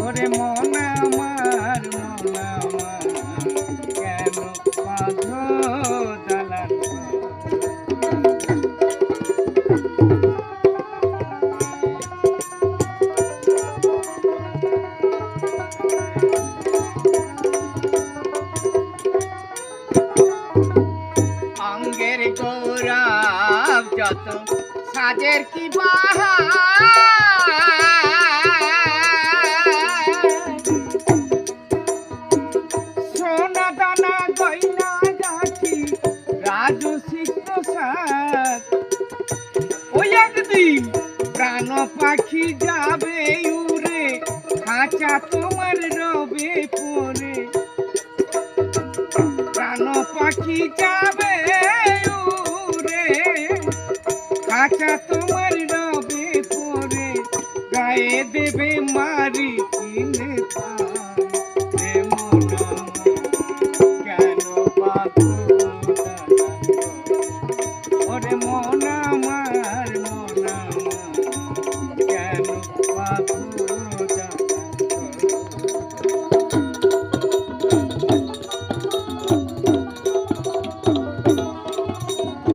ওরে মন আমার কেন বাঁধো জ্বালার অঙ্গের গৌরব যত সাজের কি সোনা দানা গয়না গাছি রাজসিক প্রসাদ ওই একদিন প্রাণ পাখি যাবে উড়ে খাঁচা তোমার রবে পরে প্রাণ পাখি যাবে উড়ে খাঁচা তোমার রবে পরে গায়ে দেবে মারি কিনে কেন বাঁধো ওরে মন আমার কেন বাঁধো